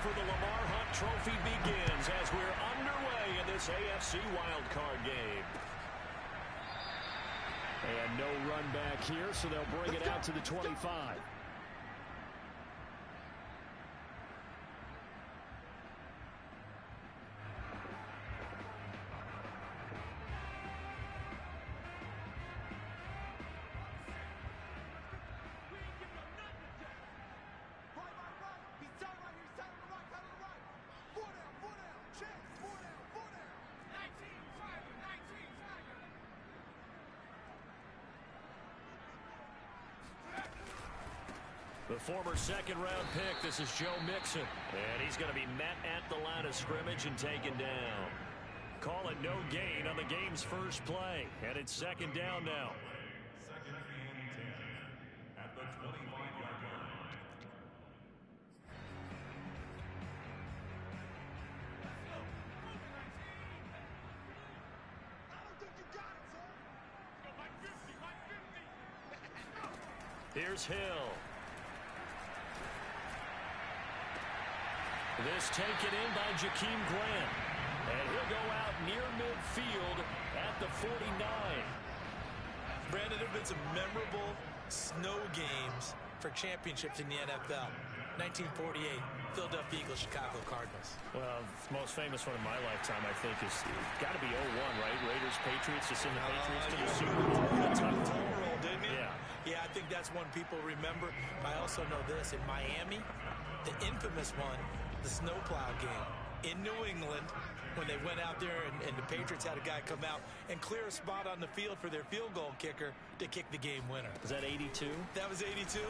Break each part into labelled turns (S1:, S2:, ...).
S1: for the Lamar Hunt Trophy begins as we're underway in this AFC Wildcard game. And no run back here, so they'll bring it out to the 25. The former second-round pick, this is Joe Mixon. And he's going to be met at the line of scrimmage and taken down. Call it no gain on the game's first play. And it's second down now.
S2: Second and 10 at the 25-yard line.
S1: Here's Hill. This taken in by Jakeem Grant. And he'll go out near midfield at the 49.
S3: Brandon, there have been some memorable snow games for championships in the NFL. 1948, Philadelphia Eagles, Chicago Cardinals.
S1: Well, the most famous one in my lifetime, I think, is got to be 01, right? Raiders, Patriots, to send the Patriots to the Super Bowl.
S3: A tough toll roll, didn't it?
S1: Yeah.
S3: Yeah, I think that's one people remember. I also know this. In Miami, the infamous one, the snowplow game in New England, when they went out there and the Patriots had a guy come out and clear a spot on the field for their field goal kicker to kick the game winner.
S1: Was that 82?
S3: That was 82,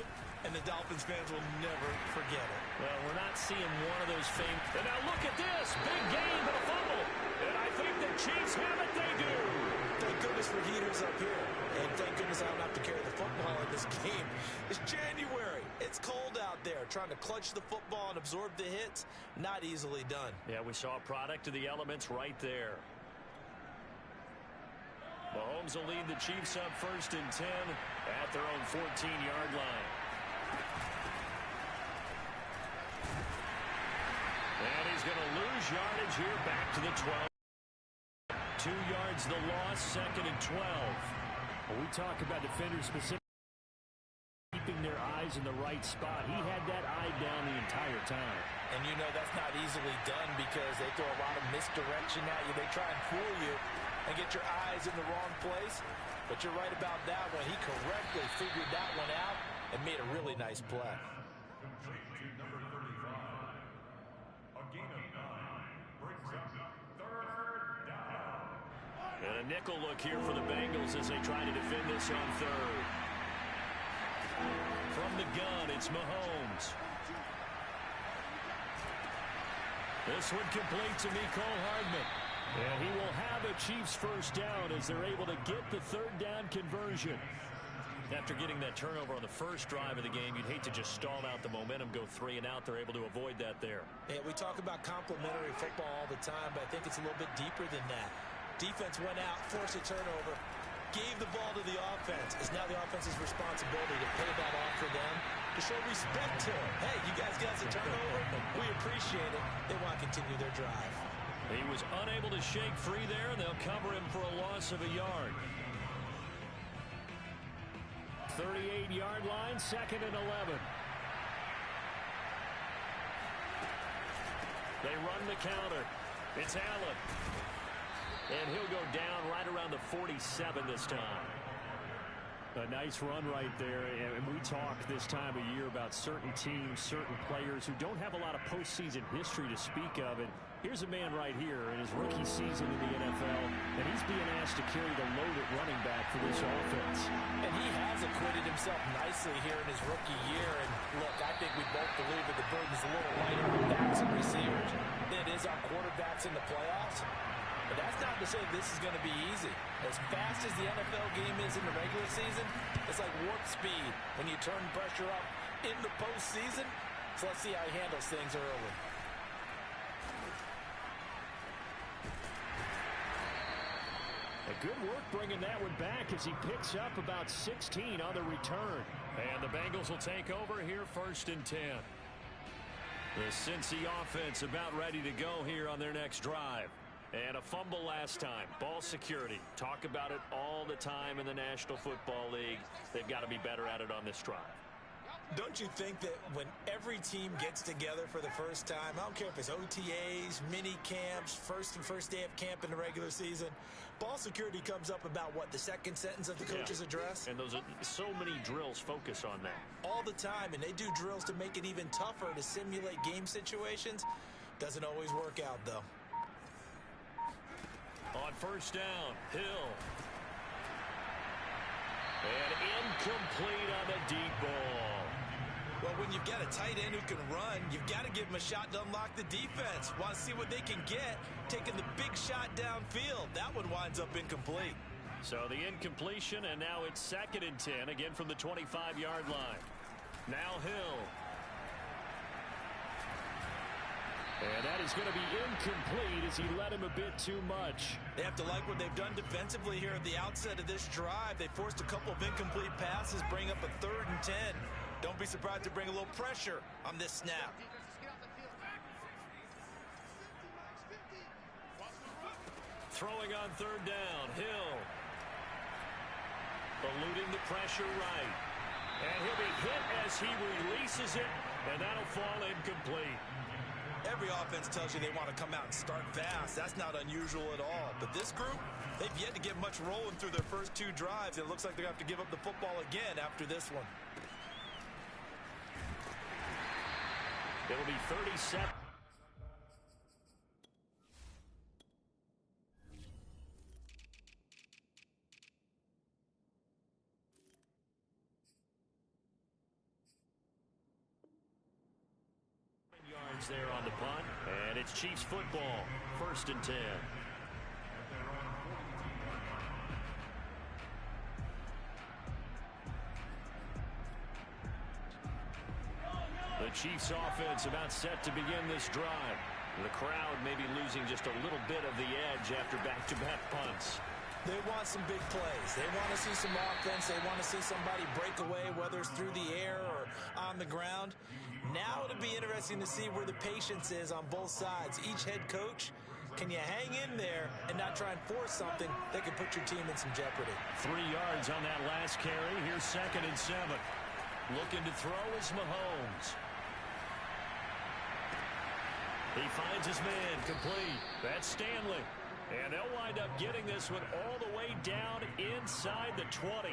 S3: and the Dolphins fans will never forget it.
S1: Well, we're not seeing one of those famous. And now look at this. Big game, but a fumble. And I think the Chiefs have it. They do.
S3: Thank goodness for heaters up here. And thank goodness I don't have to carry the football in this game. It's January. It's cold out there. Trying to clutch the football and absorb the hits, not easily done.
S1: Yeah, we saw a product of the elements right there. Mahomes will lead the Chiefs up first and 10 at their own 14-yard line. And he's going to lose yardage here back to the 12. 2 yards the loss, second and 12.
S4: Well, we talk about defenders specifically keeping their eyes in the right spot. He had that eye down the entire time.
S3: And you know that's not easily done because they throw a lot of misdirection at you. They try and fool you and get your eyes in the wrong place. But you're right about that one. He correctly figured that one out and made a really nice play.
S2: Complete to number 35. A gain of 9 brings up third down.
S1: And a nickel look here for the Bengals as they try to defend this on third. From the gun, it's Mahomes. This one complete to Mecole Hardman. And he will have a Chiefs first down as they're able to get the third down conversion. After getting that turnover on the first drive of the game, you'd hate to just stall out the momentum, go 3 and out. They're able to avoid that there.
S3: Yeah, we talk about complementary football all the time, but I think it's a little bit deeper than that. Defense went out, forced a turnover, gave the ball to the offense. It's now the offense's responsibility to pay that off for them, to show respect to them. Hey, you guys got a turnover. We appreciate it. They want to continue their drive.
S1: He was unable to shake free there. They'll cover him for a loss of a yard. 38-yard line, second and 11. They run the counter. It's Allen. And he'll go down right around the 47 this time.
S4: A nice run right there, and we talk this time of year about certain teams, certain players who don't have a lot of postseason history to speak of. And here's a man right here in his rookie season in the NFL, and he's being asked to carry the load at running back for this offense.
S3: And he has acquitted himself nicely here in his rookie year. And look, I think we both believe that the burden's a little lighter on backs and receivers than it is on quarterbacks in the playoffs. But that's not to say this is going to be easy. As fast as the NFL game is in the regular season, it's like warp speed when you turn pressure up in the postseason. So let's see how he handles things early.
S4: A good work bringing that one back as he picks up about 16 on the return.
S1: And the Bengals will take over here first and 10. The Cincy offense about ready to go here on their next drive. And a fumble last time. Ball security. Talk about it all the time in the National Football League. They've got to be better at it on this drive.
S3: Don't you think that when every team gets together for the first time, I don't care if it's OTAs, mini camps, first day of camp in the regular season, ball security comes up about, what, the second sentence of the coach's address?
S1: And those are so many drills focus on that.
S3: All the time, and they do drills to make it even tougher to simulate game situations. Doesn't always work out, though.
S1: On first down, Hill. And incomplete on the deep ball.
S3: Well, when you've got a tight end who can run, you've got to give him a shot to unlock the defense. Want to see what they can get, taking the big shot downfield. That one winds up incomplete.
S1: So the incompletion, and now it's 2nd and 10, again from the 25-yard line. Now Hill. And that is going to be incomplete as he led him a bit too much.
S3: They have to like what they've done defensively here at the outset of this drive. They forced a couple of incomplete passes, bring up a 3rd and 10. Don't be surprised to bring a little pressure on this snap.
S1: Throwing on 3rd down, Hill. Eluding the pressure right. And he'll be hit as he releases it, and that'll fall incomplete.
S3: Every offense tells you they want to come out and start fast. That's not unusual at all. But this group, they've yet to get much rolling through their first 2 drives. It looks like they're going to have to give up the football again after this one.
S1: It'll be 37. Yards there on the punt, and it's Chiefs football. 1st and 10. The Chiefs offense about set to begin this drive. The crowd may be losing just a little bit of the edge after back-to-back punts.
S3: They want some big plays. They want to see some offense. They want to see somebody break away, whether it's through the air or on the ground. Now it'll be interesting to see where the patience is on both sides. Each head coach, can you hang in there and not try and force something that could put your team in some jeopardy?
S1: 3 yards on that last carry. Here's 2nd and 7. Looking to throw is Mahomes. He finds his man complete. That's Stanley. And they'll wind up getting this one all the way down inside the 20.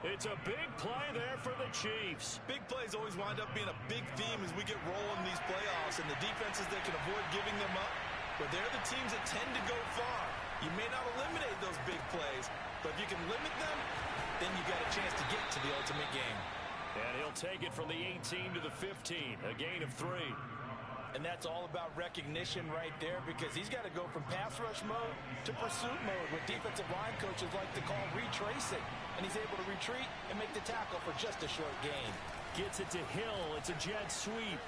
S1: It's a big play there for the Chiefs.
S3: Big plays always wind up being a big theme as we get rolling these playoffs, and the defenses that can avoid giving them up, but they're the teams that tend to go far. You may not eliminate those big plays, but if you can limit them, then you got a chance to get to the ultimate game.
S1: And he'll take it from the 18 to the 15, a gain of 3.
S3: And that's all about recognition right there, because he's got to go from pass rush mode to pursuit mode, what defensive line coaches like to call retracing. And he's able to retreat and make the tackle for just a short gain.
S1: Gets it to Hill. It's a jet sweep.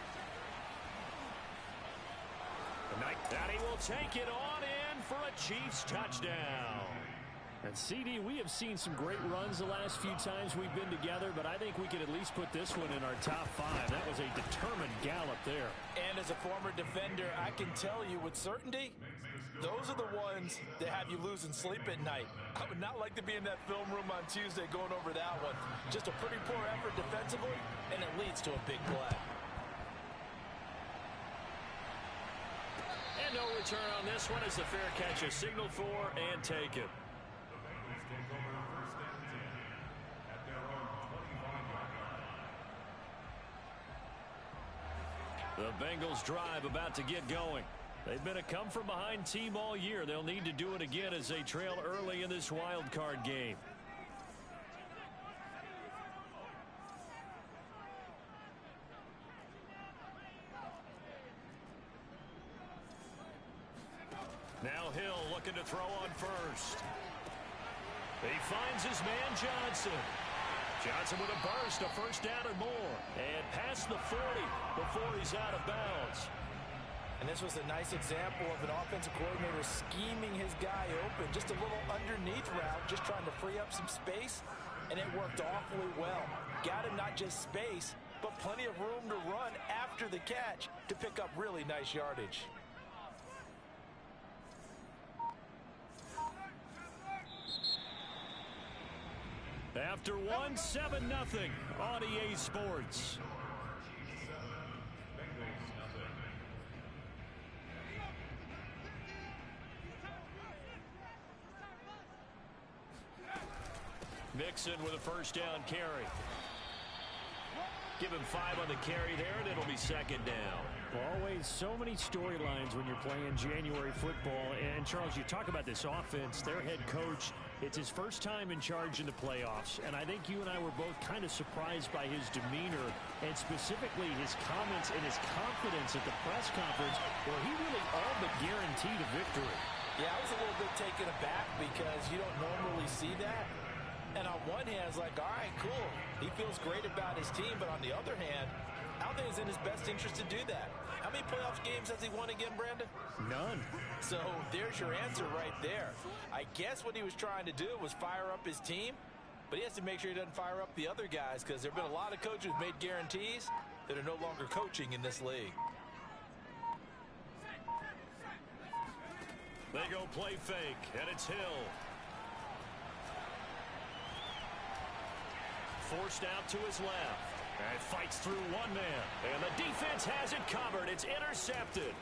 S1: And he will take it on in for a Chiefs touchdown.
S4: And CD, we have seen some great runs the last few times we've been together, but I think we could at least put this one in our top 5. That was a determined gallop there.
S3: And as a former defender, I can tell you with certainty, those are the ones that have you losing sleep at night. I would not like to be in that film room on Tuesday going over that one. Just a pretty poor effort defensively, and it leads to a big play.
S1: And no return on this one as the fair catch is signaled for and taken. The Bengals drive about to get going. They've been a come-from-behind team all year. They'll need to do it again as they trail early in this wild card game. Now Hill looking to throw on first. He finds his man Johnson. Johnson with a burst, a first down or more. And past the 40 before he's out of bounds.
S3: And this was a nice example of an offensive coordinator scheming his guy open. Just a little underneath route, just trying to free up some space. And it worked awfully well. Got him not just space, but plenty of room to run after the catch to pick up really nice yardage.
S1: After one, 7-0 on EA Sports. Mixon with a first down carry. Give him 5 on the carry there, and it'll be second down.
S4: Always so many storylines when you're playing January football. And, Charles, you talk about this offense, their head coach, it's his first time in charge in the playoffs. And I think you and I were both kind of surprised by his demeanor and specifically his comments and his confidence at the press conference where he really all but guaranteed a victory.
S3: Yeah, I was a little bit taken aback because you don't normally see that. And on one hand, it's like, all right, cool. He feels great about his team. But on the other hand, I don't think it's in his best interest to do that. How many playoff games has he won again, Brandon?
S4: None.
S3: So there's your answer right there. I guess what he was trying to do was fire up his team. But he has to make sure he doesn't fire up the other guys because there have been a lot of coaches who've made guarantees that are no longer coaching in this league.
S1: They go play fake, and it's Hill. Forced out to his left. And fights through one man. And the defense has it covered. It's intercepted.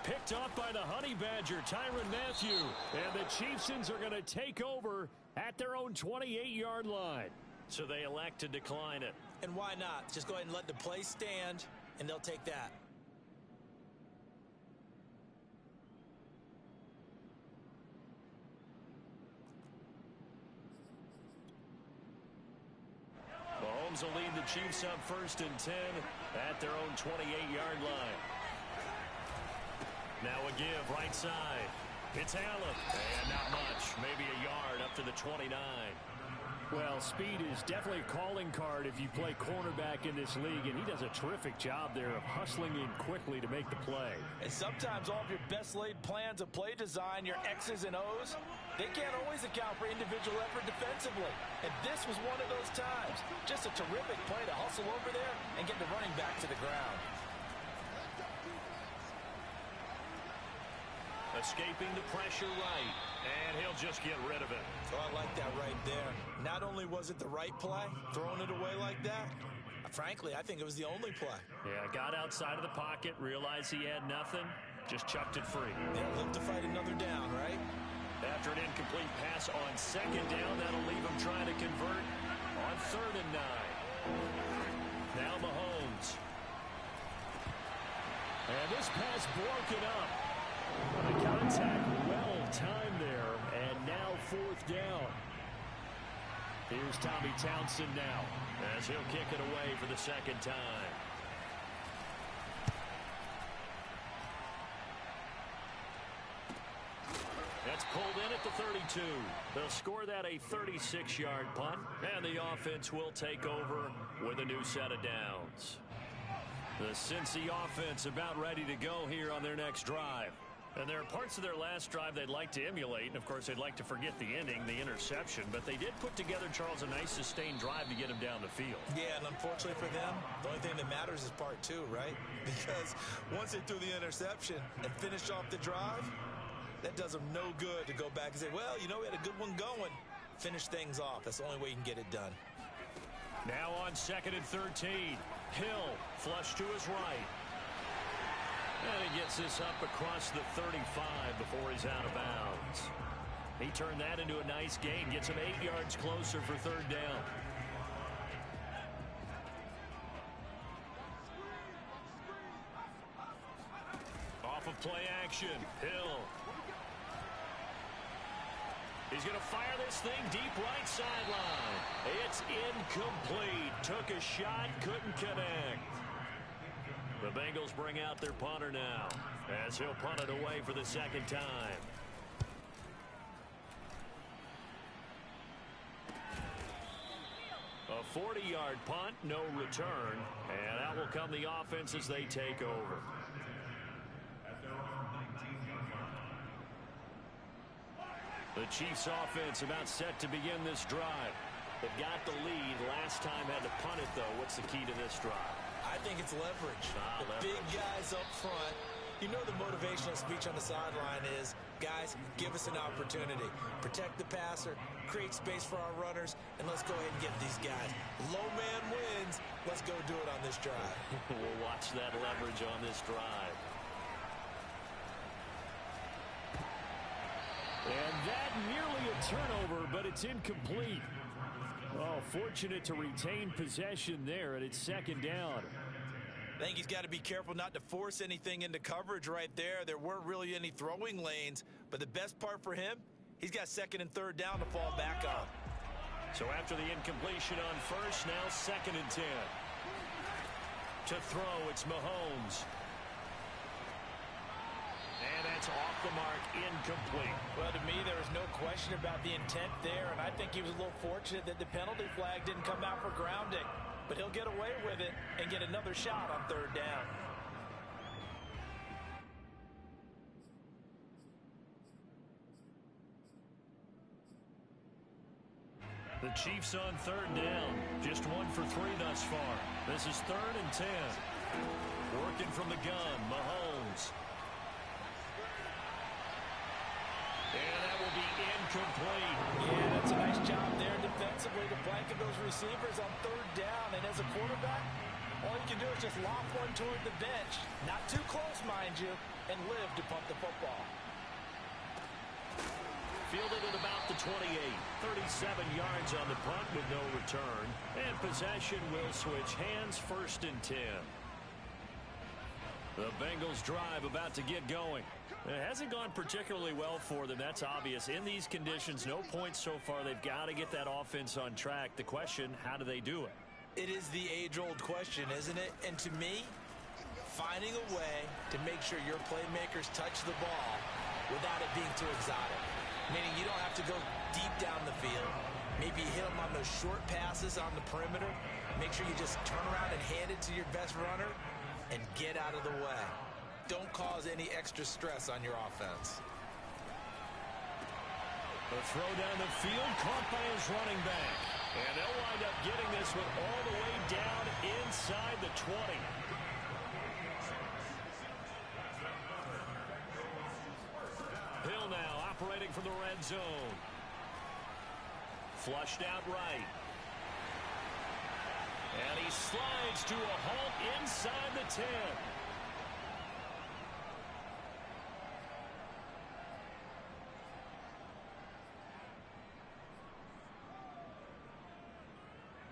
S1: Picked up by the Honey Badger, Tyrann Mathieu. And the Chiefsons are going to take over at their own 28-yard line. So they elect to decline it.
S3: And why not? Just go ahead and let the play stand, and they'll take that.
S1: Mahomes will lead the Chiefs up 1st and 10 at their own 28-yard line. Now a give right side. It's Allen. And not much. Maybe a yard up to the 29.
S4: Well, speed is definitely a calling card if you play cornerback in this league, and he does a terrific job there of hustling in quickly to make the play.
S3: And sometimes all of your best laid plans of play design, your X's and O's, they can't always account for individual effort defensively. And this was one of those times. Just a terrific play to hustle over there and get the running back to the ground.
S1: Escaping the pressure right. And he'll just get rid of it.
S3: Oh, I like that right there. Not only was it the right play, throwing it away like that, frankly, I think it was the only play.
S1: Yeah, got outside of the pocket, realized he had nothing, just chucked it free.
S3: They'll live to fight another down, right?
S1: After an incomplete pass on second down, that'll leave him trying to convert on 3rd and 9. Now Mahomes. And this pass broken up.
S4: The contact well timed there, and now 4th down. Here's Tommy Townsend now,
S1: as he'll kick it away for the second time. That's pulled in at the 32. They'll score that a 36-yard punt, and the offense will take over with a new set of downs. The Cincy offense about ready to go here on their next drive. And there are parts of their last drive they'd like to emulate, and of course they'd like to forget the ending, the interception, but they did put together, Charles, a nice sustained drive to get him down the field.
S3: Yeah, and unfortunately for them, the only thing that matters is part 2, right? Because once they threw the interception and finished off the drive, that does them no good to go back and say, well, you know, we had a good one going. Finish things off. That's the only way you can get it done.
S1: Now on 2nd and 13, Hill flush to his right. And he gets this up across the 35 before he's out of bounds. He turned that into a nice gain, gets him 8 yards closer for 3rd down. Off of play action, Hill. He's going to fire this thing deep right sideline. It's incomplete. Took a shot, couldn't connect. The Bengals bring out their punter now, as he'll punt it away for the second time. A 40-yard punt, no return, and out will come the offense as they take over. The Chiefs offense about set to begin this drive. They've got the lead. Last time had to punt it, though. What's the key to this drive?
S3: I think it's leverage. The big guys up front. You know the motivational speech on the sideline is, guys, give us an opportunity. Protect the passer, create space for our runners, and let's go ahead and get these guys. Low man wins. Let's go do it on this drive.
S1: We'll watch that leverage on this drive.
S4: And that nearly a turnover, but it's incomplete. Oh, fortunate to retain possession there, and it's second down.
S3: I think he's got to be careful not to force anything into coverage right there. There weren't really any throwing lanes, but the best part for him, he's got second and third down to fall back on.
S1: So after the incompletion on first, now second and 10. To throw, it's Mahomes. And that's off the mark, incomplete.
S3: Well, to me, there was no question about the intent there, and I think he was a little fortunate that the penalty flag didn't come out for grounding. But he'll get away with it and get another shot on third down.
S1: The Chiefs on third down. Just 1 for 3 thus far. This is third and 10. Working from the gun, Mahomes. And that will be incomplete.
S3: Yeah, that's a nice job there defensively to blanket those receivers on third down. And as a quarterback, all you can do is just loft one toward the bench. Not too close, mind you, and live to punt the football.
S1: Fielded at about the 28. 37 yards on the punt with no return. And possession will switch hands, first and 10. The Bengals drive about to get going. It hasn't gone particularly well for them. That's obvious. In these conditions, no points so far. They've got to get that offense on track. The question, how do they do it?
S3: It is the age-old question, isn't it? And to me, finding a way to make sure your playmakers touch the ball without it being too exotic. Meaning you don't have to go deep down the field. Maybe hit them on those short passes on the perimeter. Make sure you just turn around and hand it to your best runner and get out of the way. Don't cause any extra stress on your offense.
S1: The throw down the field, caught by his running back. And they'll wind up getting this one all the way down inside the 20. Hill now operating from the red zone. Flushed out right. And he slides to a halt inside the 10.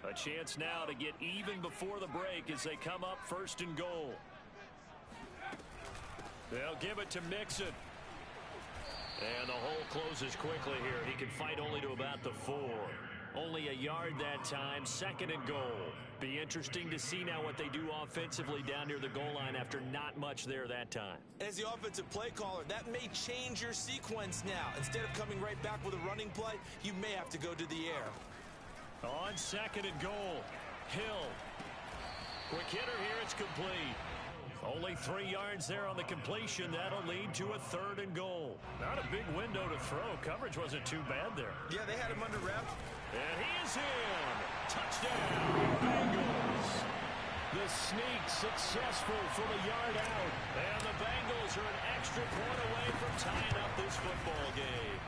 S1: A chance now to get even before the break as they come up first and goal. They'll give it to Mixon. And the hole closes quickly here. He can fight only to about the 4. Only a yard that time, second and goal. Be interesting to see now what they do offensively down near the goal line after not much there that time.
S3: As the offensive play caller, that may change your sequence now. Instead of coming right back with a running play, you may have to go to the air.
S1: On second and goal, Hill. Quick hitter here, it's complete. Only 3 yards there on the completion. That'll lead to a third and goal. Not a big window to throw. Coverage wasn't too bad there.
S3: Yeah, they had him under wrap.
S1: And he is in. Touchdown, Bengals. The sneak successful for the yard out. And the Bengals are an extra point away from tying up this football game.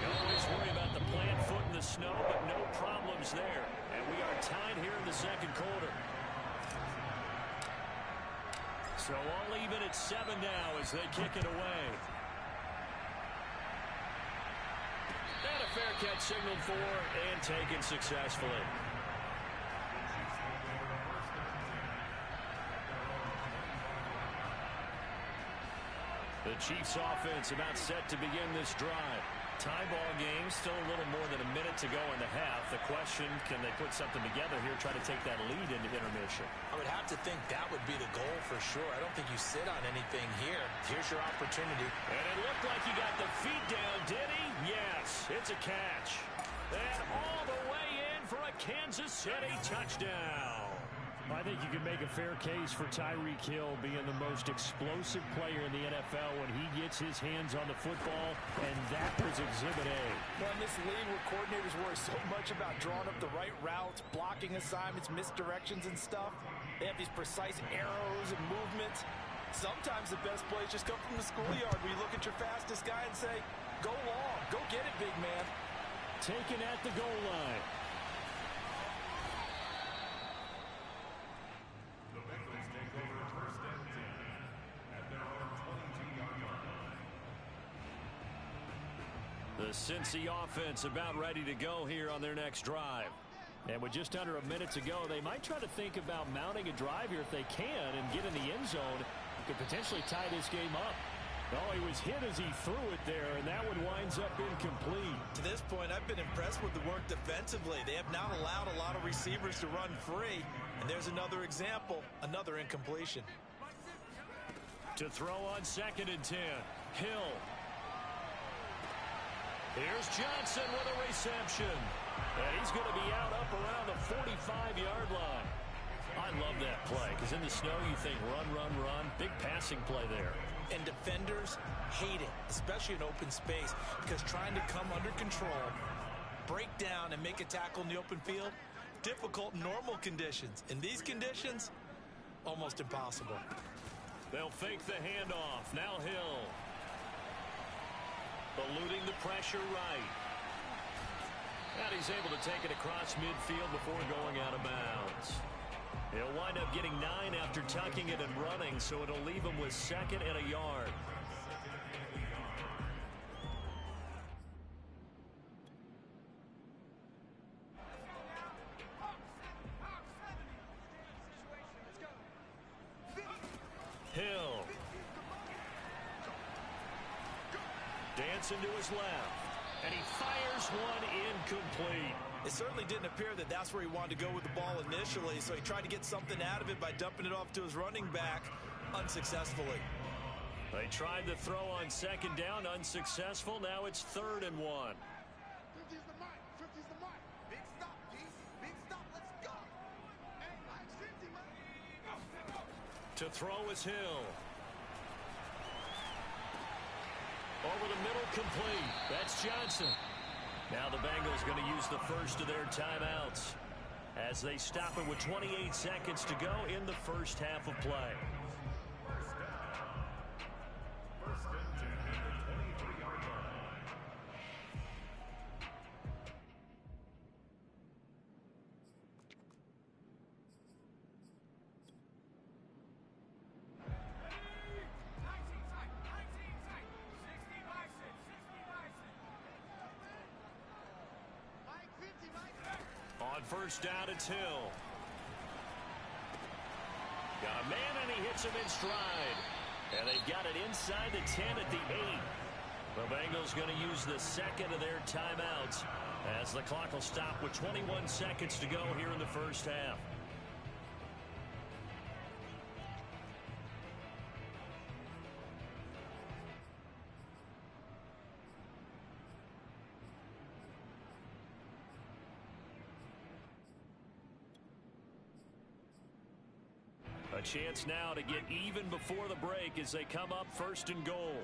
S1: You always worry about the plant foot in the snow, but no problems there. And we are tied here in the second quarter. So all even at 7 now as they kick it away. And a fair catch signaled for and taken successfully. The Chiefs offense about set to begin this drive. Tie ball game, still a little more than a minute to go in the half. The question, can they put something together here, try to take that lead into intermission?
S3: I would have to think that would be the goal for sure. I don't think you sit on anything here. Here's your opportunity.
S1: And it looked like he got the feet down, did he? Yes, it's a catch. And all the way in for a Kansas City touchdown.
S4: I think you can make a fair case for Tyreek Hill being the most explosive player in the NFL when he gets his hands on the football, and that was Exhibit A.
S3: Well, in this league where coordinators worry so much about drawing up the right routes, blocking assignments, misdirections and stuff, they have these precise arrows and movements. Sometimes the best plays just come from the schoolyard where you look at your fastest guy and say, go long, go get it, big man.
S4: Taken at the goal line.
S1: The Cincy offense about ready to go here on their next drive.
S4: And with just under a minute to go, they might try to think about mounting a drive here if they can and get in the end zone. Could potentially tie this game up. Oh, he was hit as he threw it there, and that one winds up incomplete.
S3: To this point, I've been impressed with the work defensively. They have not allowed a lot of receivers to run free. And there's another example, another incompletion.
S1: To throw on 2nd and 10. Hill. Here's Johnson with a reception. And he's going to be out up around the 45-yard line. I love that play because in the snow you think run, run, run. Big passing play there.
S3: And defenders hate it, especially in open space, because trying to come under control, break down, and make a tackle in the open field, difficult in normal conditions. In these conditions, almost impossible.
S1: They'll fake the handoff. Now Hill. Eluding the pressure right. And he's able to take it across midfield before going out of bounds. He'll wind up getting 9 after tucking it and running, so it'll leave him with 2nd and a yard. Hill. Dancing to his left. And he fires one incomplete.
S3: It certainly didn't appear that that's where he wanted to go with the ball initially, so he tried to get something out of it by dumping it off to his running back unsuccessfully.
S1: They tried the throw on 2nd down, unsuccessful. Now it's 3rd and 1.
S5: 50's the mark. 50's the mark. Big stop, G. Big stop. Let's go. Hey, Mike, 50, man.
S1: To throw is Hill. Over the middle, complete. That's Johnson. Now the Bengals going to use the first of their timeouts as they stop it with 28 seconds to go in the first half of play.
S2: First and 10 at the 23-yard line.
S1: On first down, it's Hill. Got a man, and he hits him in stride. And they've got it inside the 10 at the 8. The Bengals going to use the second of their timeouts as the clock will stop with 21 seconds to go here in the first half. A chance now to get even before the break as they come up 1st and goal.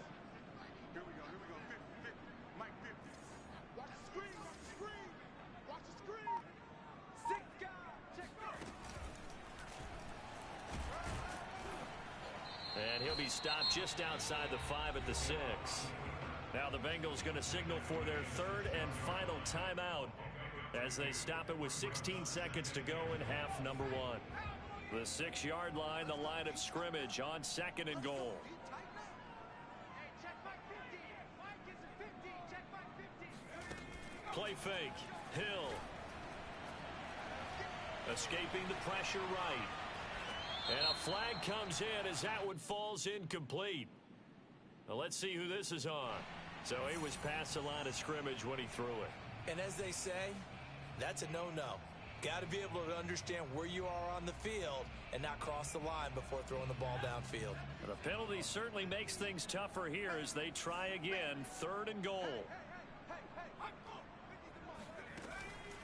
S5: Here we go. 50. Mike, 50. Watch the screen. Watch the screen. Watch the screen. 6 guys. Check it.
S1: And he'll be stopped just outside the 5 at the 6. Now the Bengals going to signal for their 3rd and final timeout as they stop it with 16 seconds to go in half number 1. The 6-yard line, the line of scrimmage on 2nd and goal. Play fake. Hill. Escaping the pressure right. And a flag comes in as that one falls incomplete. Well, let's see who this is on. So he was past the line of scrimmage when he threw it.
S3: And as they say, that's a no-no. Got to be able to understand where you are on the field and not cross the line before throwing the ball downfield.
S1: The penalty certainly makes things tougher here as they try again. 3rd and goal.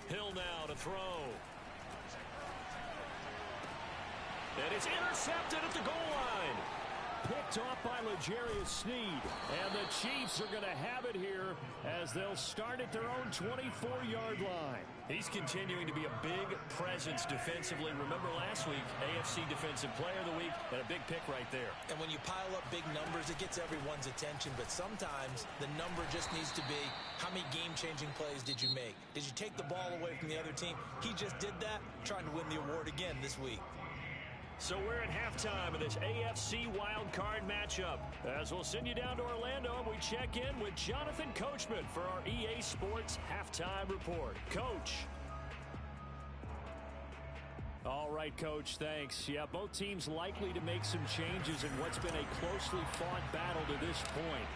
S1: Hill now to throw. And it's intercepted at the goal line. Picked off by L'Jarius Sneed. And the Chiefs are going to have it here as they'll start at their own 24-yard line. He's continuing to be a big presence defensively. Remember last week, AFC Defensive Player of the Week, and a big pick right there.
S3: And when you pile up big numbers, it gets everyone's attention. But sometimes the number just needs to be, how many game-changing plays did you make? Did you take the ball away from the other team? He just did that, trying to win the award again this week.
S1: So we're at halftime of this AFC Wildcard matchup. As we'll send you down to Orlando, and we check in with Jonathan Coachman for our EA Sports Halftime Report. Coach. All right, Coach, thanks. Yeah, both teams likely to make some changes in what's been a closely fought battle to this point.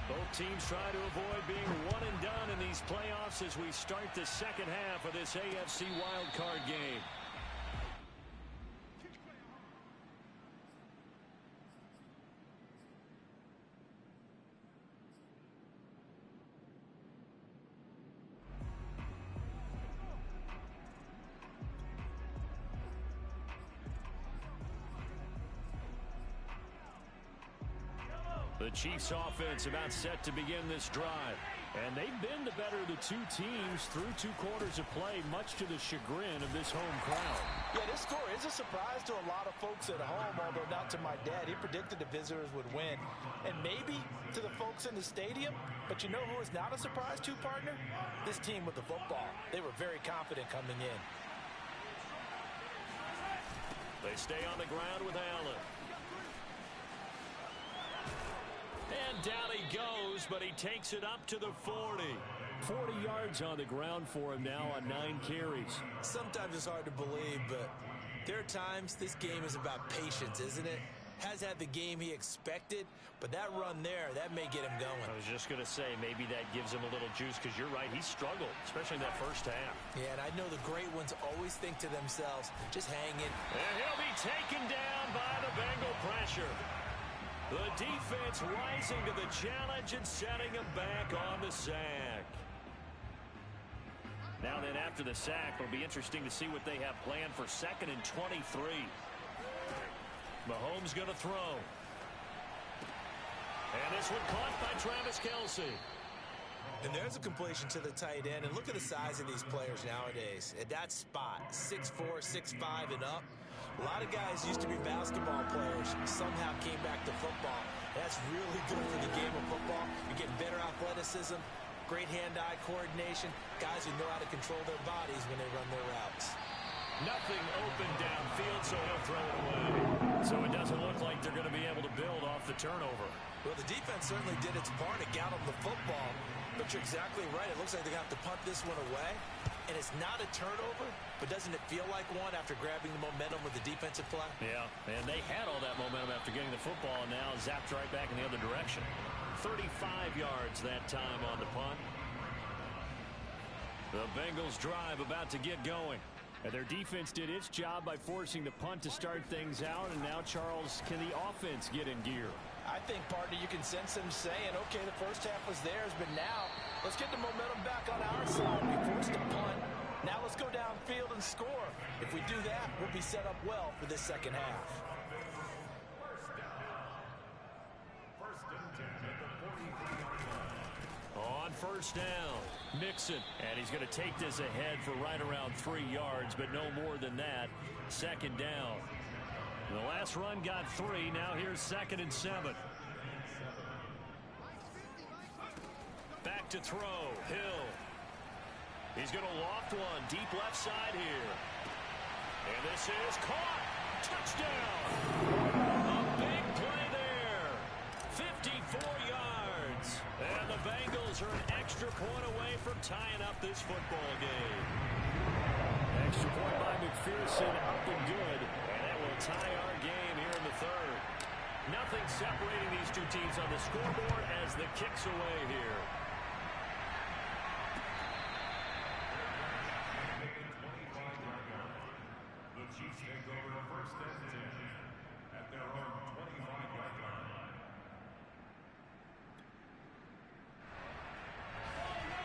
S1: Both teams try to avoid being one and done in these playoffs as we start the second half of this AFC Wildcard game. The Chiefs offense about set to begin this drive. And they've been the better of the two teams through 2 quarters of play, much to the chagrin of this home crowd.
S3: Yeah, this score is a surprise to a lot of folks at home, although not to my dad. He predicted the visitors would win. And maybe to the folks in the stadium. But you know who is not a surprise to, partner? This team with the football. They were very confident coming in.
S1: They stay on the ground with Allen. And down he goes, but he takes it up to the 40. 40 yards on the ground for him now on 9 carries.
S3: Sometimes it's hard to believe, but there are times this game is about patience, isn't it? Has had the game he expected, but that run there, that may get him going.
S1: I was just going to say, maybe that gives him a little juice, because you're right, he struggled, especially in that first half.
S3: Yeah, and I know the great ones always think to themselves, just hang in.
S1: And he'll be taken down by the Bengal pressure. The defense rising to the challenge and setting him back on the sack. Now then, after the sack, it'll be interesting to see what they have planned for 2nd and 23. Mahomes going to throw. And this one caught by Travis Kelce.
S3: And there's a completion to the tight end. And look at the size of these players nowadays. At that spot, 6'4", 6'5", and up. A lot of guys used to be basketball players, somehow came back to football. That's really good for the game of football. You're getting better athleticism, great hand-eye coordination, guys who know how to control their bodies when they run their routes.
S1: Nothing open downfield, so he'll throw it away. So it doesn't look like they're going to be able to build off the turnover.
S3: Well, the defense certainly did its part to got them the football, but you're exactly right. It looks like they're going to have to punt this one away. And it's not a turnover, but doesn't it feel like one after grabbing the momentum with the defensive play?
S1: Yeah, and they had all that momentum after getting the football, and now zapped right back in the other direction. 35 yards that time on the punt. The Bengals drive about to get going. And their defense did its job by forcing the punt to start things out, and now, Charles, can the offense get in gear?
S3: I think, partner, you can sense them saying, okay, the first half was theirs, but now let's get the momentum back on our side. We forced a punt. Now let's go downfield and score. If we do that, we'll be set up well for this second half.
S2: First and 10 at the 43-yard line.
S1: On first down, Mixon, and he's going to take this ahead for right around 3 yards, but no more than that. 2nd down. The last run got 3. Now here's 2nd and 7. Back to throw. Hill. He's going to loft one deep left side here. And this is caught. Touchdown. A big play there. 54 yards. And the Bengals are an extra point away from tying up this football game. Extra point by McPherson, up and good. And that will tie our game here in the 3rd. Nothing separating these two teams on the scoreboard as the kick's away here.
S2: The Chiefs take over first and 10 at their own 25-yard line.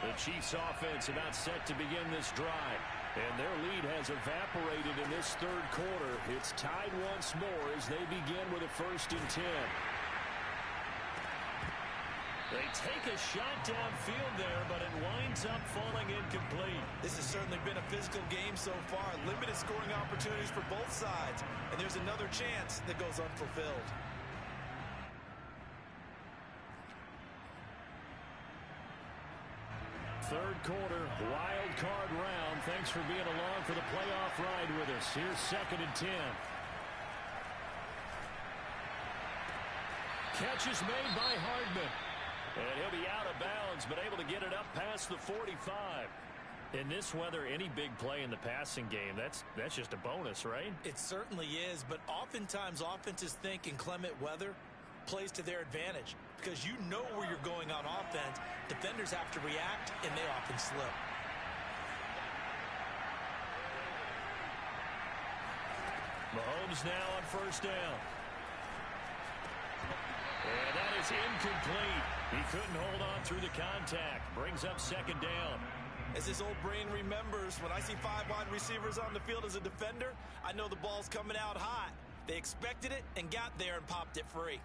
S1: The Chiefs offense about set to begin this drive. And their lead has evaporated in this third quarter. It's tied once more as they begin with a 1st and 10. They take a shot downfield there, but it winds up falling incomplete.
S3: This has certainly been a physical game so far. Limited scoring opportunities for both sides. And there's another chance that goes unfulfilled.
S1: Third quarter, wild card round. Thanks for being along for the playoff ride with us. Here's 2nd and 10. Catch is made by Hardman. And he'll be out of bounds, but able to get it up past the 45. In this weather, any big play in the passing game, that's just a bonus, right?
S3: It certainly is, but oftentimes offenses think in clement weather plays to their advantage because you know where you're going on offense. Defenders have to react, and they often slip.
S1: Mahomes now on 1st down. And that is incomplete. He couldn't hold on through the contact. Brings up 2nd down.
S3: As his old brain remembers, when I see 5 wide receivers on the field as a defender, I know the ball's coming out hot. They expected it and got there and popped it free.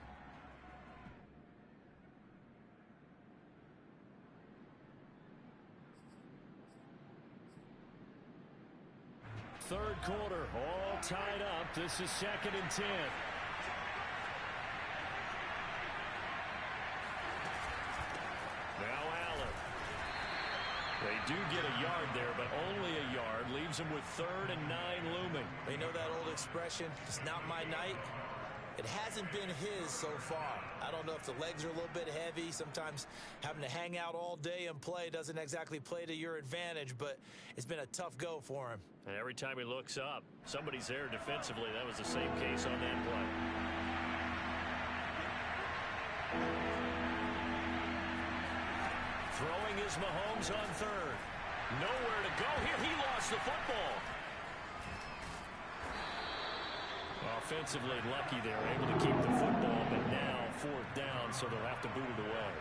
S1: Third quarter, all tied up. This is 2nd and 10. Now Allen. They do get a yard there, but only a yard. Leaves them with 3rd and 9 looming.
S3: They know that old expression, it's not my night. It hasn't been his so far. I don't know if the legs are a little bit heavy. Sometimes having to hang out all day and play doesn't exactly play to your advantage, but it's been a tough go for him.
S1: And every time he looks up, somebody's there defensively. That was the same case on that play. Throwing is Mahomes on 3rd. Nowhere to go here. He lost the football. Offensively lucky there, able to keep the football, but now 4th down, so they'll have to boot it away.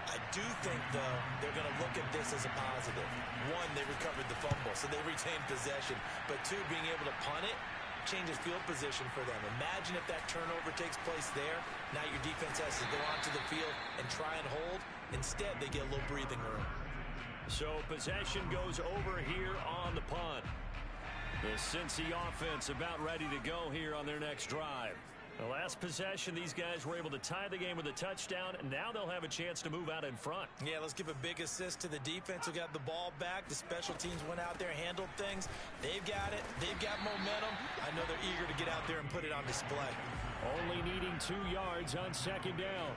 S3: I do think, though, they're going to look at this as a positive. 1, they recovered the fumble, so they retained possession. But 2, being able to punt it changes field position for them. Imagine if that turnover takes place there. Now your defense has to go onto the field and try and hold. Instead, they get a little breathing room.
S1: So possession goes over here on the punt. The Cincy offense about ready to go here on their next drive. The last possession, these guys were able to tie the game with a touchdown, and now they'll have a chance to move out in front.
S3: Yeah, let's give a big assist to the defense who got the ball back. The special teams went out there, handled things. They've got it. They've got momentum. I know they're eager to get out there and put it on display.
S1: Only needing 2 yards on 2nd down.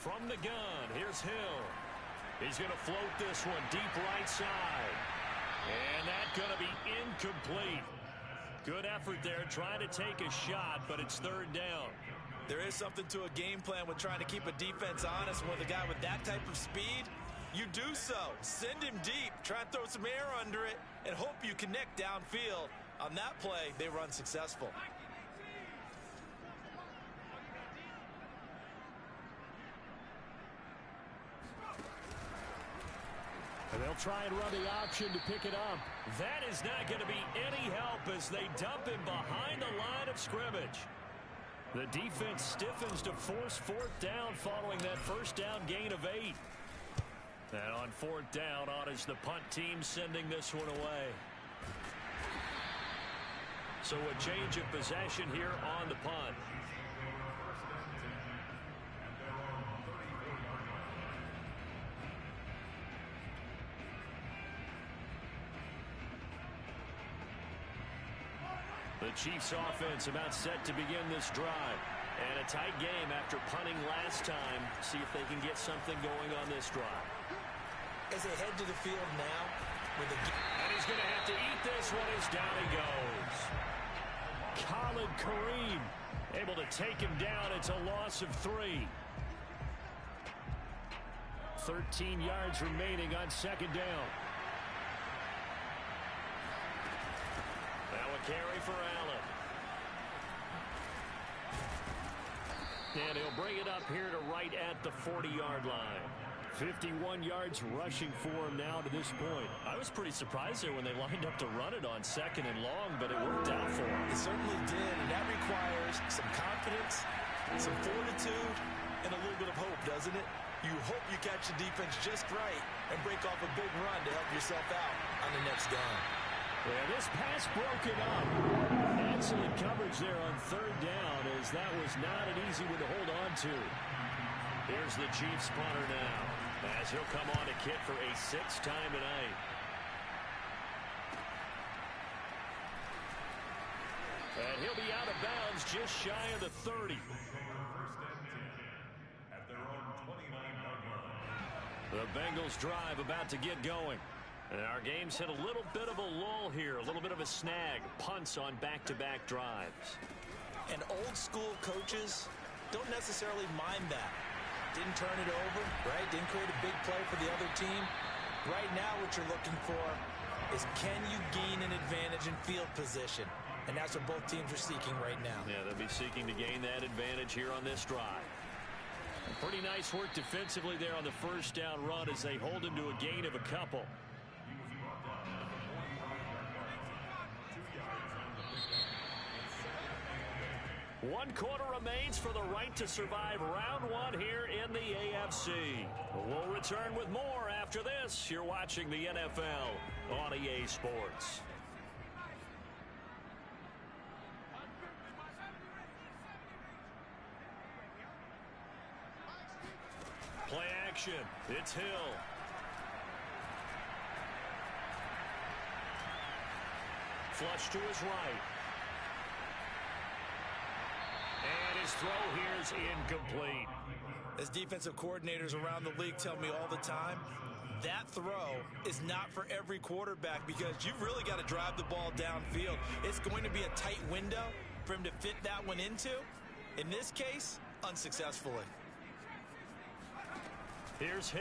S1: From the gun, here's Hill. He's going to float this one deep right side. And that's going to be incomplete. Good effort there, trying to take a shot, but it's 3rd down.
S3: There is something to a game plan with trying to keep a defense honest. With a guy with that type of speed, you do so. Send him deep, try and throw some air under it, and hope you connect downfield. On that play, they run successful.
S1: And they'll try and run the option to pick it up. That is not going to be any help as they dump him behind the line of scrimmage. The defense stiffens to force 4th down following that 1st down gain of 8. And on 4th down, on is the punt team sending this one away. So a change of possession here on the punt. The Chiefs offense about set to begin this drive. And a tight game after punting last time. See if they can get something going on this drive.
S3: As they head to the field now.
S1: And he's going to have to eat this one as down he goes. Khalid Kareem able to take him down. It's a loss of 3. 13 yards remaining on 2nd down. carry for Allen. And he'll bring it up here to right at the 40-yard line. 51 yards rushing for him now to this point. I was pretty surprised there when they lined up to run it on 2nd and long, but it worked out for him.
S3: It certainly did, and that requires some confidence, some fortitude, and a little bit of hope, doesn't it? You hope you catch the defense just right and break off a big run to help yourself out on the next down.
S1: Yeah, this pass broken up. Excellent coverage there on 3rd down, as that was not an easy one to hold on to. Here's the Chiefs punter now, as he'll come on to kick for a 6th time tonight. And he'll be out of bounds just shy of the 30.
S2: At their own 29-yard line.
S1: The Bengals drive about to get going. And our game's hit a little bit of a lull here, a little bit of a snag. Punts on back-to-back drives.
S3: And old-school coaches don't necessarily mind that. Didn't turn it over, right? Didn't create a big play for the other team. Right now what you're looking for is, can you gain an advantage in field position? And that's what both teams are seeking right now.
S1: Yeah, they'll be seeking to gain that advantage here on this drive. Pretty nice work defensively there on the 1st down run as they hold him to a gain of a couple. One quarter remains for the right to survive round 1 here in the AFC. We'll return with more after this. You're watching the NFL on EA Sports. Play action. It's Hill. Flush to his right. And his throw here is incomplete.
S3: As defensive coordinators around the league tell me all the time, that throw is not for every quarterback because you've really got to drive the ball downfield. It's going to be a tight window for him to fit that one into. In this case, unsuccessfully.
S1: Here's Hill.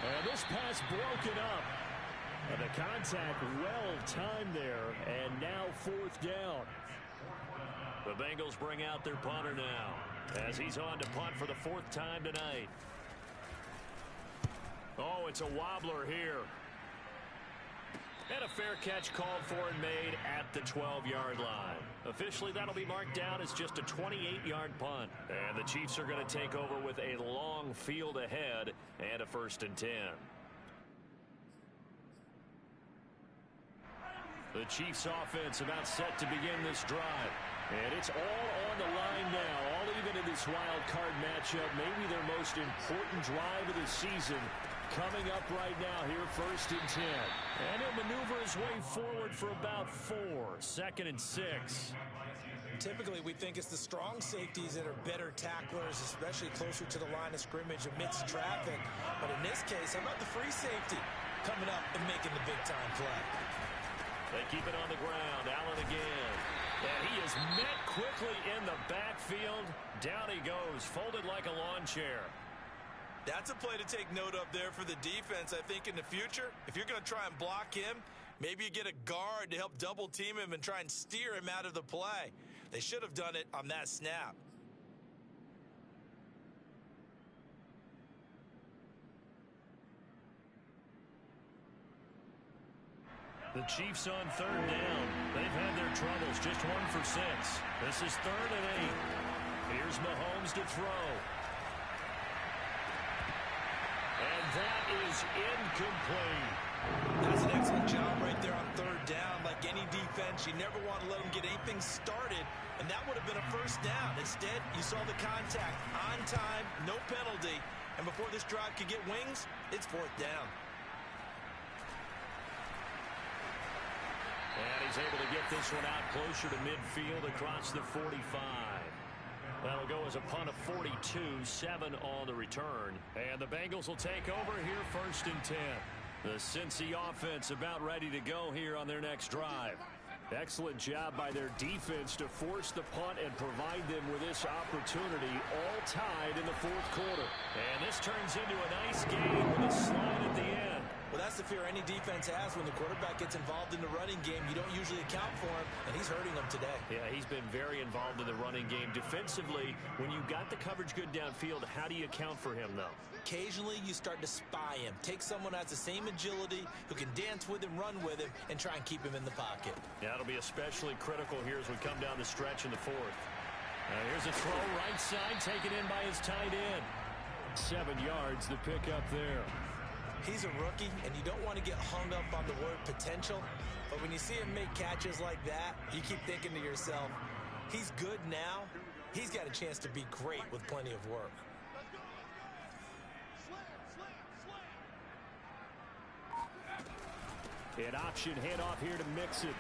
S1: And this pass broken up. And the contact well timed there, and now 4th down. The Bengals bring out their punter now, as he's on to punt for the 4th time tonight. Oh, it's a wobbler here. And a fair catch called for and made at the 12-yard line. Officially, that'll be marked down as just a 28-yard punt. And the Chiefs are going to take over with a long field ahead and a 1st and 10. The Chiefs offense about set to begin this drive. And it's all on the line now, all even in this wild card matchup. Maybe their most important drive of the season coming up right now here, 1st and 10. And he'll maneuver his way forward for about 4, 2nd and 6.
S3: Typically, we think it's the strong safeties that are better tacklers, especially closer to the line of scrimmage amidst traffic. But in this case, how about the free safety coming up and making the big-time play?
S1: They keep it on the ground. Allen again. And he is met quickly in the backfield. Down he goes, folded like a lawn chair.
S3: That's a play to take note of there for the defense. I think in the future, if you're going to try and block him, maybe you get a guard to help double team him and try and steer him out of the play. They should have done it on that snap.
S1: The Chiefs on 3rd down. They've had their troubles, just 1 for 6. This is 3rd and 8. Here's Mahomes to throw. And that is incomplete.
S3: That's an excellent job right there on 3rd down. Like any defense, you never want to let them get anything started, and that would have been a 1st down. Instead, you saw the contact on time, no penalty, and before this drive could get wings, it's 4th down.
S1: And he's able to get this one out closer to midfield across the 45. That'll go as a punt of 42, 7 on the return. And the Bengals will take over here 1st and 10. The Cincy offense about ready to go here on their next drive. Excellent job by their defense to force the punt and provide them with this this opportunity, all tied in the fourth quarter. And this turns into a nice game with a slide at the end.
S3: Well, that's the fear any defense has when the quarterback gets involved in the running game. You don't usually account for him, and he's hurting them today.
S1: Yeah, he's been very involved in the running game. Defensively, when you got the coverage good downfield, how do you account for him, though?
S3: Occasionally, you start to spy him. Take someone who has the same agility, who can dance with him, run with him, and try and keep him in the pocket.
S1: Yeah, that'll be especially critical here as we come down the stretch in the fourth. Here's a throw right side, taken in by his tight end. 7 yards, the pickup there.
S3: He's a rookie, and you don't want to get hung up on the word potential. But when you see him make catches like that, you keep thinking to yourself, he's good now. He's got a chance to be great with plenty of work.
S1: An option handoff here to Mixon.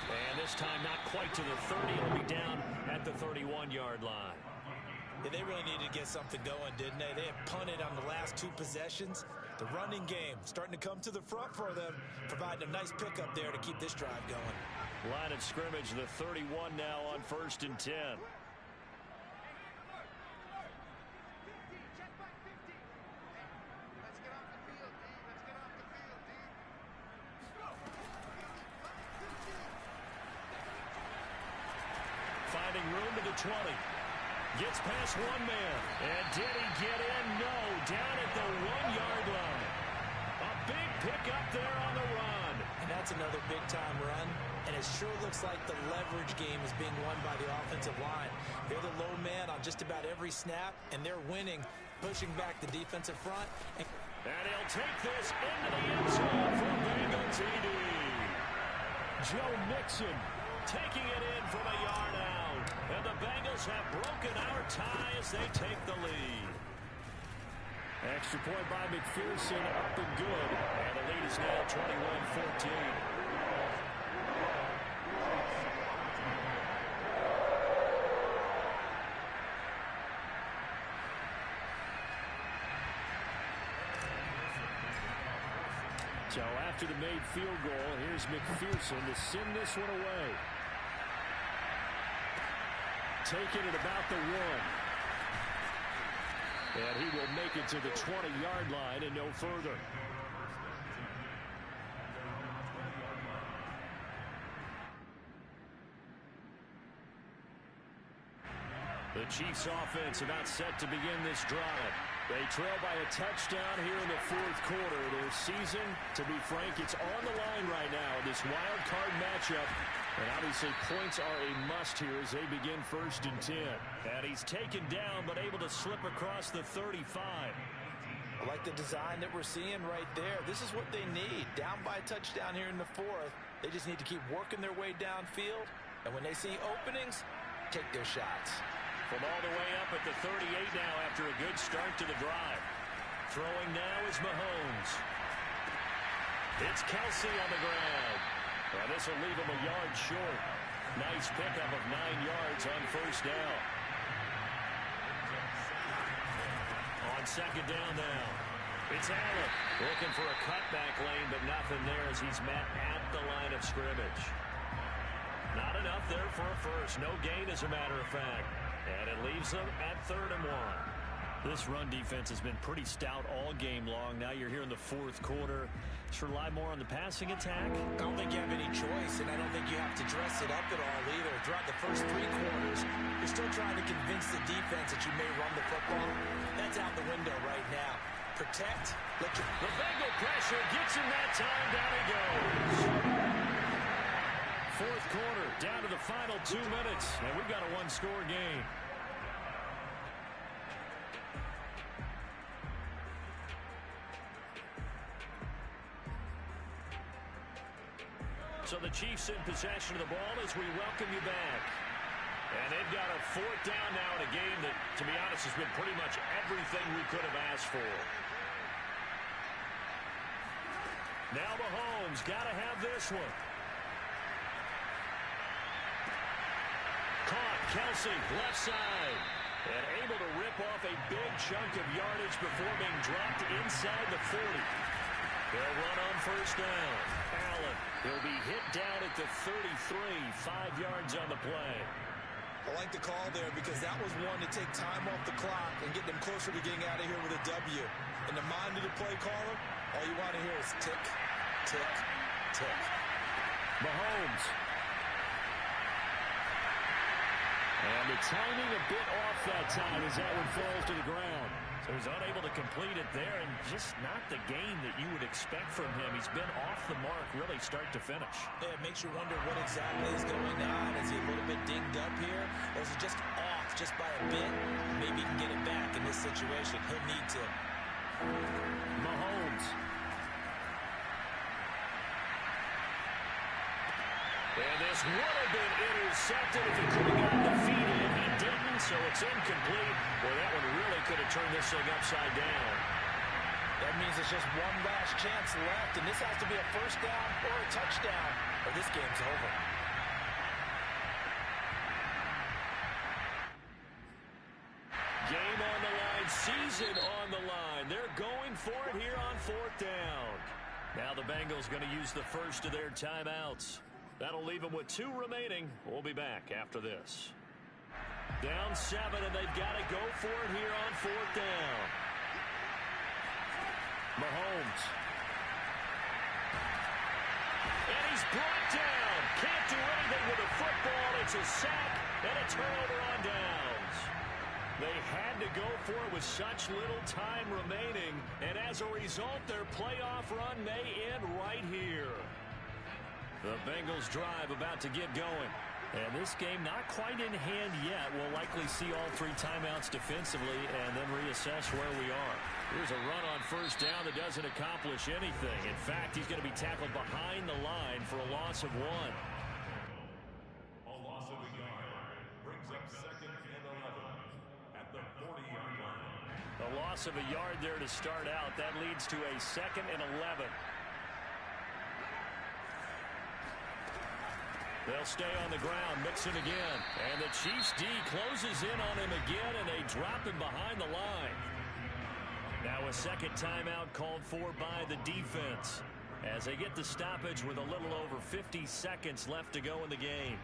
S1: And this time not quite to the 30. It'll be down at the 31-yard line.
S3: Yeah, they really needed to get something going, didn't they? They had punted on the last 2 possessions. The running game starting to come to the front for them, providing a nice pickup there to keep this drive going.
S1: Line of scrimmage, the 31 now on 1st and 10. Finding room to the 20. Gets past one man. And did he get in? No. Down at the 1-yard line. A big pickup there on the run.
S3: And that's another big-time run. And it sure looks like the leverage game is being won by the offensive line. They're the low man on just about every snap, and they're winning, pushing back the defensive front.
S1: And he'll take this into the end zone for Bengal TD. Joe Mixon taking it in from a yard out. And the Bengals have broken our tie as they take the lead. Extra point by McPherson, up and good. And the lead is now 21-14. So after the made field goal, here's McPherson to send this one away. Taking it about the 1. And he will make it to the 20-yard line and no further. The Chiefs offense about set to begin this drive. They trail by a touchdown here in the fourth quarter. Their season, to be frank, it's on the line right now in this wild card matchup. And obviously points are a must here as they begin 1st and 10. And he's taken down but able to slip across the 35.
S3: I like the design that we're seeing right there. This is what they need. Down by a touchdown here in the fourth. They just need to keep working their way downfield. And when they see openings, take their shots.
S1: From all the way up at the 38 now after a good start to the drive. Throwing now is Mahomes. It's Kelsey on the ground. Well, this will leave him a yard short. Nice pickup of 9 yards on 1st down. On 2nd down now. It's Allen looking for a cutback lane, but nothing there as he's met at the line of scrimmage. Not enough there for a first. No gain, as a matter of fact. And it leaves them at 3rd and 1. This run defense has been pretty stout all game long. Now you're here in the fourth quarter. Just rely more on the passing attack.
S3: I don't think you have any choice, and I don't think you have to dress it up at all either. Throughout the first 3 quarters, you're still trying to convince the defense that you may run the football. That's out the window right now. Protect. The
S1: Bengal pressure gets him that time. Down he goes. Fourth quarter, down to the final 2 minutes, and we've got a 1-score game. So the Chiefs in possession of the ball as we welcome you back. And they've got a 4th down now in a game that, to be honest, has been pretty much everything we could have asked for. Now Mahomes got to have this one. Caught, Kelsey, left side. And able to rip off a big chunk of yardage before being dropped inside the 40. They'll run on 1st down. Allen, he'll be hit down at the 33, 5 yards on the play.
S3: I like the call there because that was one to take time off the clock and get them closer to getting out of here with a W. In the mind of the play caller, all you want to hear is tick, tick, tick.
S4: Mahomes. And the timing a bit off that time as that one falls to the ground.
S1: So he's unable to complete it there, and just not the game that you would expect from him. He's been off the mark really start to finish.
S3: Yeah, it makes you wonder what exactly is going on. Is he a little bit dinged up here, or is he just off just by a bit? Maybe he can get it back in this situation. He'll need to.
S4: Mahomes.
S1: And this would have been intercepted if he could have gotten the feet in. He didn't, so it's incomplete. Well, that one really could have turned this thing upside down.
S3: That means it's just one last chance left, and this has to be a first down or a touchdown, or this game's over.
S1: Game on the line, season on the line. They're going for it here on fourth down. Now the Bengals going to use the first of their timeouts. That'll leave them with 2 remaining. We'll be back after this. Down 7, and they've got to go for it here on fourth down. Mahomes. And he's brought down. Can't do anything with the football. It's a sack and a turnover on downs. They had to go for it with such little time remaining, and as a result, their playoff run may end right here. The Bengals drive about to get going. And this game not quite in hand yet. We'll likely see all 3 timeouts defensively and then reassess where we are. Here's a run on first down that doesn't accomplish anything. In fact, he's going to be tackled behind the line for a loss of 1.
S2: A loss of a yard brings up 2nd and 11 at the 40-yard line.
S1: A loss of a yard there to start out. That leads to a 2nd and 11. They'll stay on the ground, Mixon again. And the Chiefs D closes in on him again, and they drop him behind the line. Now a second timeout called for by the defense as they get the stoppage with a little over 50 seconds left to go in the game.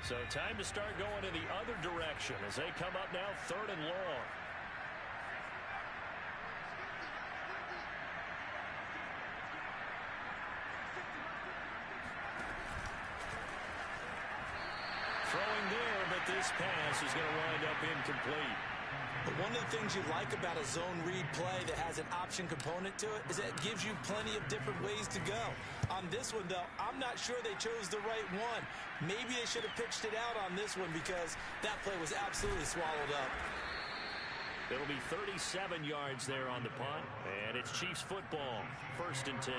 S1: So time to start going in the other direction as they come up now 3rd and long. Throwing there, but this pass is going to wind up incomplete.
S3: But one of the things you like about a zone read play that has an option component to it is that it gives you plenty of different ways to go. On this one, though, I'm not sure they chose the right one. Maybe they should have pitched it out on this one because that play was absolutely swallowed up.
S1: It'll be 37 yards there on the punt, and it's Chiefs football, 1st and 10.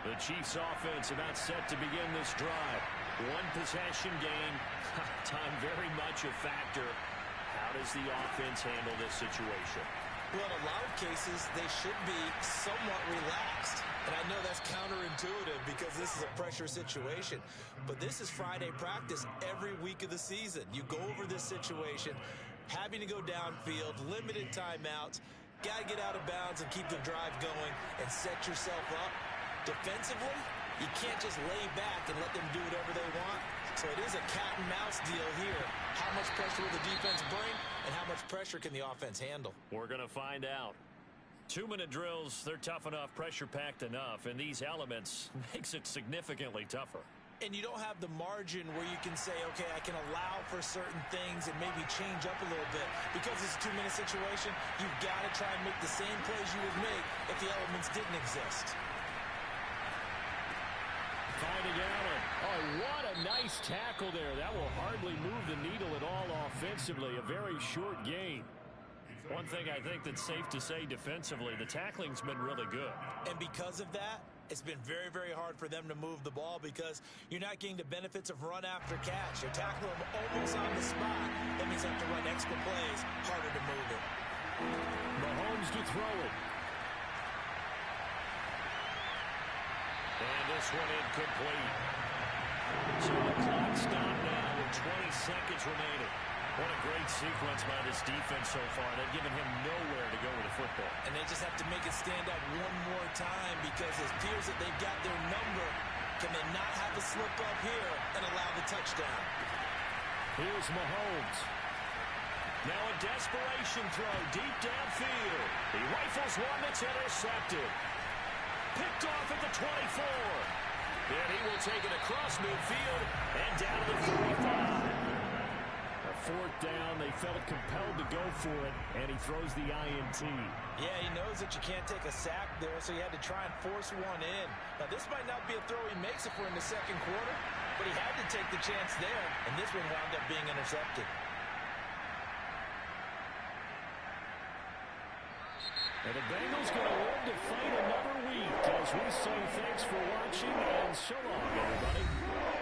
S1: The Chiefs offense about set to begin this drive. 1 possession game. Time very much a factor. How does the offense handle this situation?
S3: Well, in a lot of cases, they should be somewhat relaxed. And I know that's counterintuitive because this is a pressure situation. But this is Friday practice every week of the season. You go over this situation, having to go downfield, limited timeouts, got to get out of bounds and keep the drive going and set yourself up. Defensively, you can't just lay back and let them do whatever they want. So it is a cat and mouse deal here. How much pressure will the defense bring, and how much pressure can the offense handle?
S1: We're going to find out. 2-minute drills, they're tough enough, pressure-packed enough, and these elements makes it significantly tougher.
S3: And you don't have the margin where you can say, okay, I can allow for certain things and maybe change up a little bit. Because it's a 2-minute situation, you've got to try and make the same plays you would make if the elements didn't exist.
S1: Finding Allen. Oh, what a nice tackle there. That will hardly move the needle at all offensively. A very short gain. One thing I think that's safe to say defensively, the tackling's been really good.
S3: And because of that, it's been very, very hard for them to move the ball because you're not getting the benefits of run after catch. You're tackling them almost on the spot. That means they have to run extra plays, harder to move it.
S1: Mahomes to throw it. And this one incomplete. So the clock stopped now with 20 seconds remaining. What a great sequence by this defense so far. They've given him nowhere to go with the football.
S3: And they just have to make it stand up one more time because it appears that they've got their number. Can they not have a slip up here and allow the touchdown?
S1: Here's Mahomes. Now a desperation throw deep downfield. He rifles one that's intercepted. Picked off at the 24. And he will take it across midfield and down to the 35. A fourth down, they felt compelled to go for it, and he throws the INT.
S3: Yeah, he knows that you can't take a sack there, so he had to try and force one in. Now, this might not be a throw he makes if we're in the second quarter, but he had to take the chance there, and this one wound up being intercepted.
S1: And the Bengals going to live to fight another week as we say thanks for watching and so long, everybody.